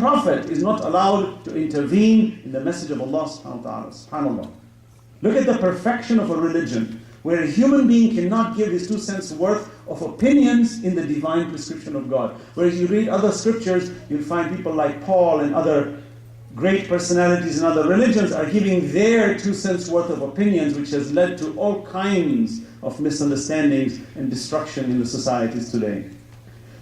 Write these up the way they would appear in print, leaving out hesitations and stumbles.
prophet is not allowed to intervene in the message of Allah subhanahu wa ta'ala. SubhanAllah. Look at the perfection of a religion where a human being cannot give his 2 cents worth of opinions in the divine prescription of God. Whereas you read other scriptures, you'll find people like Paul and other great personalities in other religions are giving their 2 cents worth of opinions, which has led to all kinds of misunderstandings and destruction in the societies today.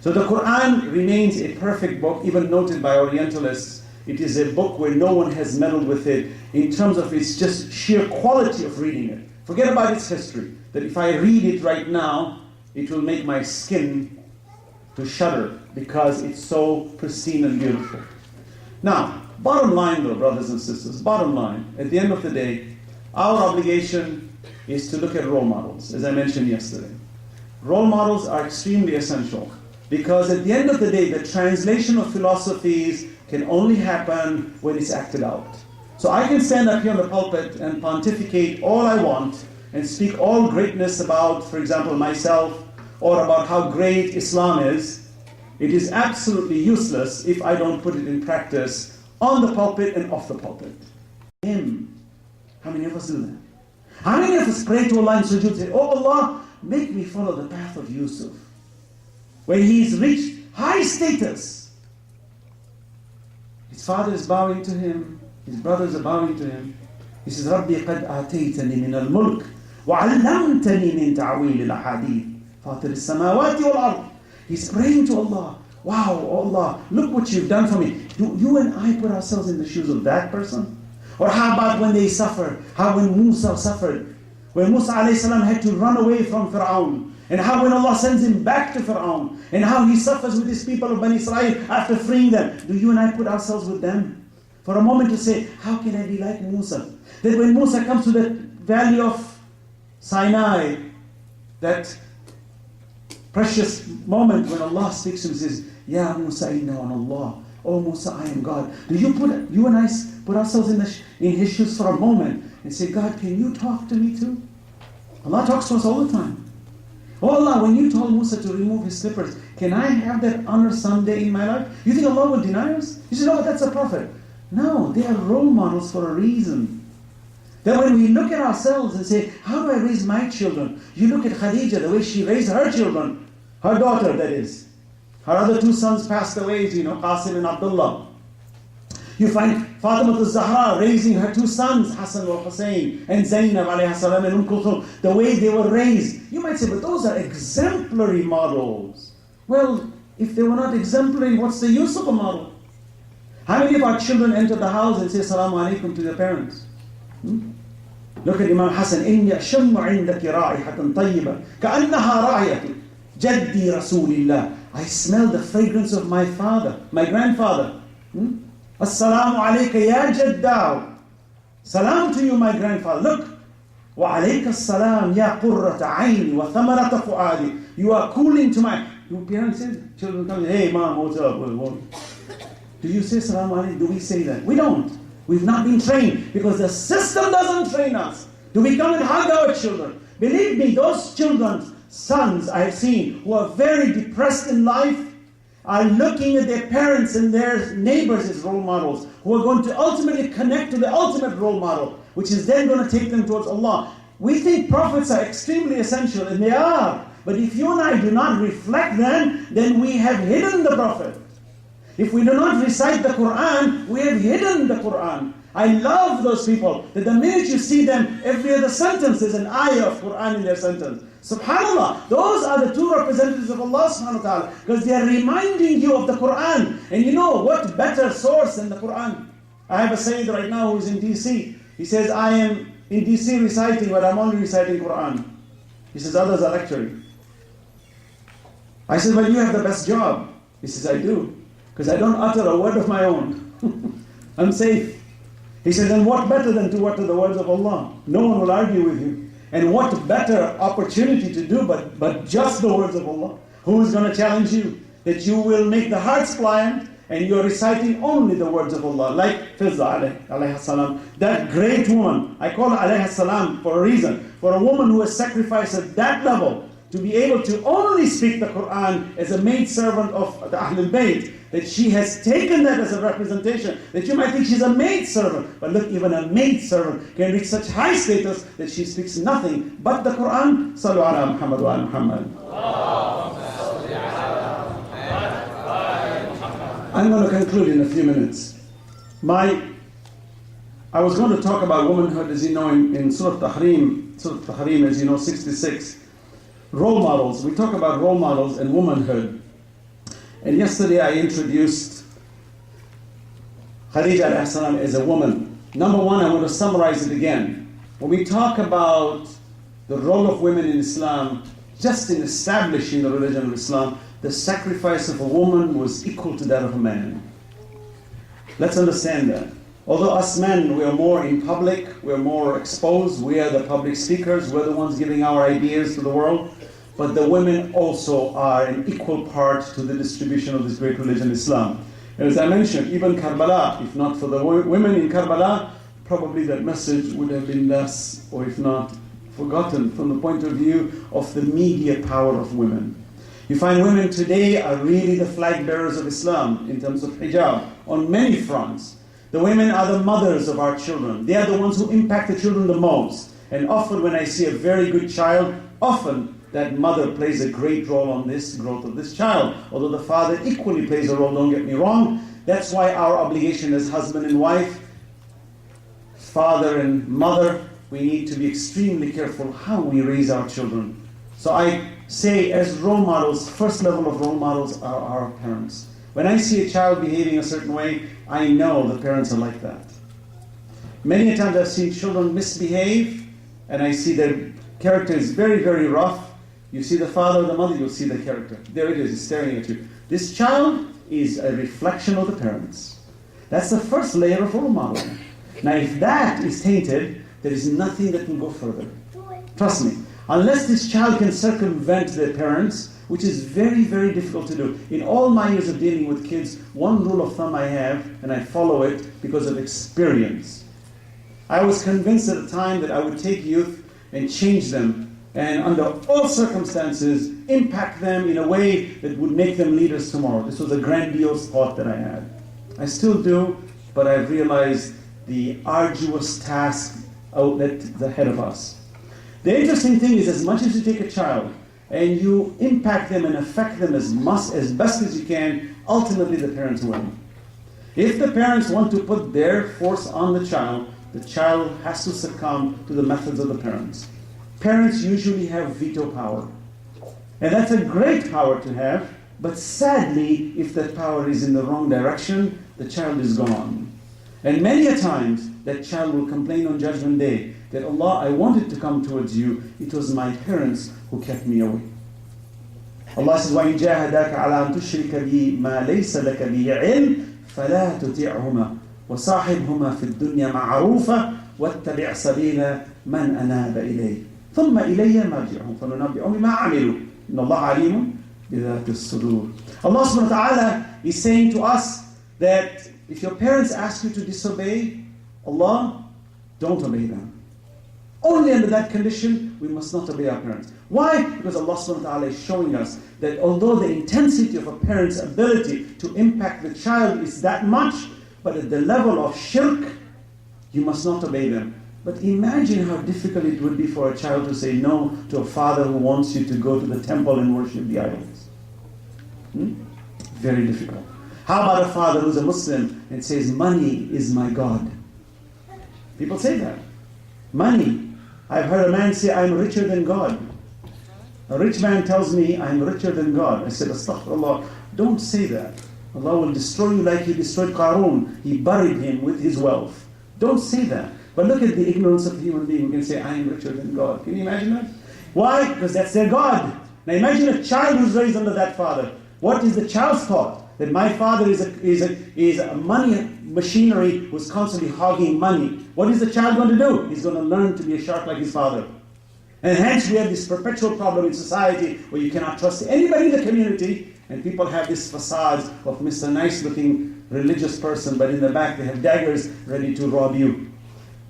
So the Quran remains a perfect book, even noted by Orientalists. It is a book where no one has meddled with it in terms of its just sheer quality of reading it. Forget about its history, that if I read it right now, it will make my skin to shudder because it's so pristine and beautiful. Now, bottom line though, brothers and sisters, bottom line, at the end of the day, our obligation is to look at role models, as I mentioned yesterday. Role models are extremely essential because at the end of the day, the translation of philosophies can only happen when it's acted out. So I can stand up here on the pulpit and pontificate all I want and speak all greatness about, for example, myself or about how great Islam is. It is absolutely useless if I don't put it in practice on the pulpit and off the pulpit. How many of us do that? How many of us pray to Allah in sujood and say, oh Allah, make me follow the path of Yusuf, where he's reached high status. His father is bowing to him, his brothers are bowing to him. He says, رَبِّي قَدْ آتَيْتَنِي مِنَ الْمُلْكِ وَعَلَّمْتَنِي مِنْ تَعْوِيلِ الْأَحَادِيثِ فَاطِرِ السَّمَاوَاتِ وَالْأَرْضِ. He's praying to Allah. Wow, oh Allah, look what you've done for me. Do you and I put ourselves in the shoes of that person? Or how about when they suffer? How when Musa suffered? When Musa a.s. had to run away from Fir'aun. And how when Allah sends him back to Fir'aun. And how he suffers with his people of Bani Israel after freeing them. Do you and I put ourselves with them? For a moment to say, how can I be like Musa? That when Musa comes to the valley of Sinai, that precious moment when Allah speaks to him and says, Ya Musa inna an Allah. Oh Musa, I am God. Do you and I put ourselves in his shoes for a moment and say, God, can you talk to me too? Allah talks to us all the time. Oh Allah, when you told Musa to remove his slippers, can I have that honor someday in my life? You think Allah will deny us? You say, no, but that's a prophet. No, they are role models for a reason. That when we look at ourselves and say, how do I raise my children? You look at Khadija, the way she raised her children, her daughter that is. Her other 2 sons passed away, Qasim and Abdullah. You find Fatima al-Zahra raising her 2 sons, Hassan and Hussein, and Zainab alayhi salam and Kulthum, the way they were raised. You might say, but those are exemplary models. Well, if they were not exemplary, what's the use of a model? How many of our children enter the house and say Assalamu alaikum to their parents? Look at Imam Hassan. إِنِّي أَشَمُّ عِنْدَكِ رَائِحَةً طَيِّبَةً كَأَنَّهَا رَائِحَةُ جَدِّي رَسُولِ اللَّهِ. I smell the fragrance of my father, my grandfather. Assalamu alayka ya jaddaw. Salam to you, my grandfather. Look. وَعَلَيْكَ السَّلَامُ يَا قُرَّةَ عَيْنِ وَثَمَرَةَ فُؤَادِ. You are cooling to my... Your parents say, children come, hey mom, what's up? Do you say Assalamu alaikum? Do we say that? We don't. We've not been trained because the system doesn't train us. Do we come and hug our children? Believe me, those children's sons I have seen who are very depressed in life are looking at their parents and their neighbors as role models who are going to ultimately connect to the ultimate role model, which is then going to take them towards Allah. We think prophets are extremely essential, and they are. But if you and I do not reflect them, then we have hidden the prophet. If we do not recite the Quran, we have hidden the Quran. I love those people, that the minute you see them, every other sentence there's an ayah of Quran in their sentence. SubhanAllah, those are the 2 representatives of Allah subhanahu wa ta'ala, because they are reminding you of the Quran. And you know what better source than the Quran? I have a Sayyid right now who's in DC. He says, I am in DC reciting, but I'm only reciting Quran. He says, others are lecturing. I said, well, you have the best job. He says, I do. Because I don't utter a word of my own. I'm safe. He says, and what better than to utter the words of Allah? No one will argue with you. And what better opportunity to do but just the words of Allah? Who is going to challenge you? That you will make the hearts pliant and you're reciting only the words of Allah. Like Fizza alayhi salam, that great woman. I call her alayhi salam for a reason. For a woman who has sacrificed at that level to be able to only speak the Quran as a maidservant of the Ahlul Bayt, that she has taken that as a representation, that you might think she's a maidservant. But look, even a maidservant can reach such high status that she speaks nothing but the Quran. Sallu ala Muhammad wa ala Muhammad. I'm going to conclude in a few minutes. I was going to talk about womanhood, as you know, in Surah Tahrim, as you know, 66. Role models. We talk about role models and womanhood. And yesterday I introduced Khadija Hassanain as a woman. Number one, I'm going to summarize it again. When we talk about the role of women in Islam, just in establishing the religion of Islam, the sacrifice of a woman was equal to that of a man. Let's understand that. Although us men, we are more in public, we're more exposed, we are the public speakers, we're the ones giving our ideas to the world, but the women also are an equal part to the distribution of this great religion, Islam. And as I mentioned, even Karbala, if not for the women in Karbala, probably that message would have been less, or if not, forgotten from the point of view of the media power of women. You find women today are really the flag bearers of Islam in terms of hijab on many fronts. The women are the mothers of our children. They are the ones who impact the children the most. And often when I see a very good child, often that mother plays a great role on this growth of this child. Although the father equally plays a role, don't get me wrong. That's why our obligation as husband and wife, father and mother, we need to be extremely careful how we raise our children. So I say as role models, first level of role models are our parents. When I see a child behaving a certain way, I know the parents are like that. Many times I've seen children misbehave, and I see their character is very, very rough. You see the father or the mother, you'll see the character. There it is, it's staring at you. This child is a reflection of the parents. That's the first layer of role model. Now if that is tainted, there is nothing that can go further. Trust me. Unless this child can circumvent their parents, which is very, very difficult to do. In all my years of dealing with kids, one rule of thumb I have, and I follow it because of experience. I was convinced at the time that I would take youth and change them, and under all circumstances, impact them in a way that would make them leaders tomorrow. This was a grandiose thought that I had. I still do, but I've realized the arduous task that's ahead of us. The interesting thing is, as much as you take a child and you impact them and affect them as best as you can, ultimately the parents win. If the parents want to put their force on the child has to succumb to the methods of the parents. Parents usually have veto power. And that's a great power to have, but sadly, if that power is in the wrong direction, the child is gone. And many a times, that child will complain on Judgment Day that, Allah, I wanted to come towards you, it was my parents who kept me away. Allah says, وَإِنْ جَاهَدَاكَ عَلَىٰ أَن تُشْرِكَ بِي مَا لَيْسَ لَكَ بِهِ عِلْمٍ فَلَا تُطِعْهُمَا وَصَاحِبْهُمَا فِي الدُّنْيَا مَعْرُوفًا وَاتَّبِعْ سَبِيلَ مَنْ أَنَابَ إِلَيْهِ ثُمَّ إِلَيَّ مَرْجِعُهُمْ فَنُنَبِّئُهُم بِمَا عَمِلُوا إِنَّ اللَّهَ عَلِيمٌ بِذَاتِ الصُّدُورِ. Allah subhanahu wa ta'ala is saying to us that if your parents ask you to disobey Allah, don't obey them. Only under that condition, we must not obey our parents. Why? Because Allah subhanahu wa ta'ala is showing us that although the intensity of a parent's ability to impact the child is that much, but at the level of shirk, you must not obey them. But imagine how difficult it would be for a child to say no to a father who wants you to go to the temple and worship the idols. Very difficult. How about a father who's a Muslim and says, money is my God? People say that. Money. I've heard a man say, I'm richer than God. A rich man tells me, I'm richer than God. I said, astaghfirullah, don't say that. Allah will destroy you like He destroyed Qarun. He buried him with his wealth. Don't say that. But look at the ignorance of the human being who can say, I am richer than God. Can you imagine that? Why? Because that's their God. Now imagine a child who's raised under that father. What is the child's thought? That my father is a money machinery who's constantly hogging money. What is the child going to do? He's going to learn to be a shark like his father. And hence we have this perpetual problem in society where you cannot trust anybody in the community, and people have this facade of Mr. Nice looking religious person, but in the back they have daggers ready to rob you.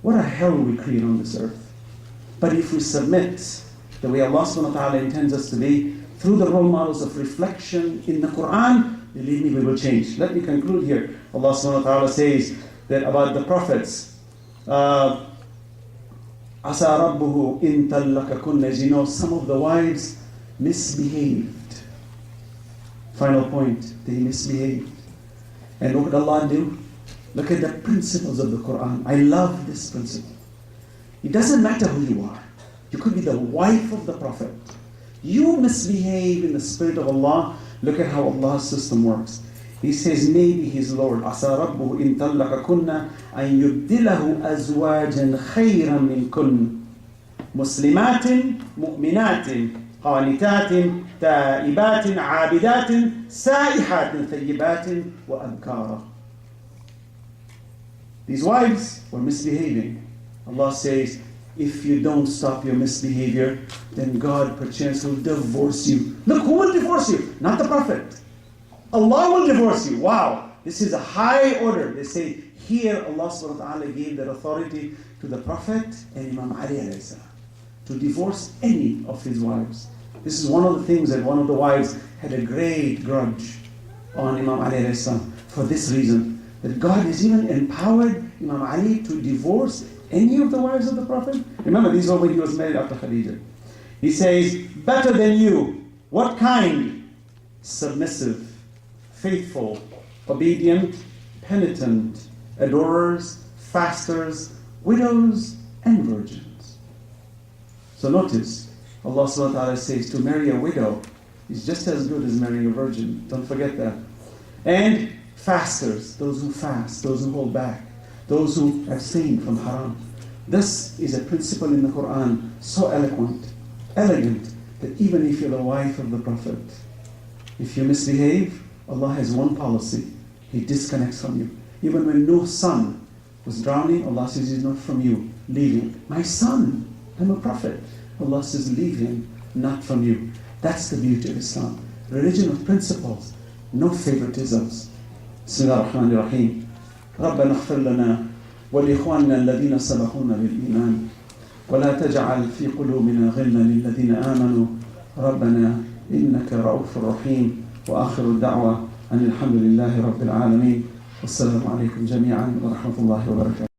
What a hell we create on this earth. But if we submit the way Allah subhanahu wa ta'ala intends us to be, through the role models of reflection in the Quran, believe me, we will change. Let me conclude here. Allah subhanahu wa ta'ala says that about the prophets, Asa Rabbuhu in tallakakunna, as you know, some of the wives misbehaved. Final point, they misbehaved. And what did Allah do? Look at the principles of the Quran. I love this principle. It doesn't matter who you are. You could be the wife of the Prophet. You misbehave in the spirit of Allah. Look at how Allah's system works. He says, maybe his Lord, Asa Rabbuhu in tallakakunna an yubdilahu azwajan khayran min kun. Muslimatin, mu'minatin, qanitatin, taibatin, abidatin, saihatin, thayyibatin, wa abkara. These wives were misbehaving. Allah says, if you don't stop your misbehavior, then God perchance will divorce you. Look, who will divorce you? Not the Prophet. Allah will divorce you. Wow, this is a high order. They say, here Allah subhanahu wa ta'ala gave that authority to the Prophet and Imam Ali alayhi salam to divorce any of his wives. This is one of the things that one of the wives had a great grudge on Imam Ali alayhi salam for this reason, that God has even empowered Imam Ali to divorce any of the wives of the Prophet. Remember, these were when he was married after Khadija. He says, better than you. What kind? Submissive, faithful, obedient, penitent, adorers, fasters, widows, and virgins. So notice, Allah subhanahu wa ta'ala says to marry a widow is just as good as marrying a virgin. Don't forget that. And fasters, those who fast, those who hold back, those who abstain from haram. This is a principle in the Quran, so eloquent, elegant, that even if you're the wife of the Prophet, if you misbehave, Allah has one policy. He disconnects from you. Even when Nuh's son was drowning, Allah says, he's not from you. Leave him. My son, I'm a prophet. Allah says, leave him, not from you. That's the beauty of Islam. Religion of principles, no favoritisms. Bismillah ar-Rahman ar-Rahim. ربنا اغفر لنا ولإخواننا الذين سبقونا بالإيمان ولا تجعل في قلوبنا غلا للذين آمنوا ربنا إنك رؤوف رحيم وآخر الدعوة أن الحمد لله رب العالمين والسلام عليكم جميعا ورحمة الله وبركاته.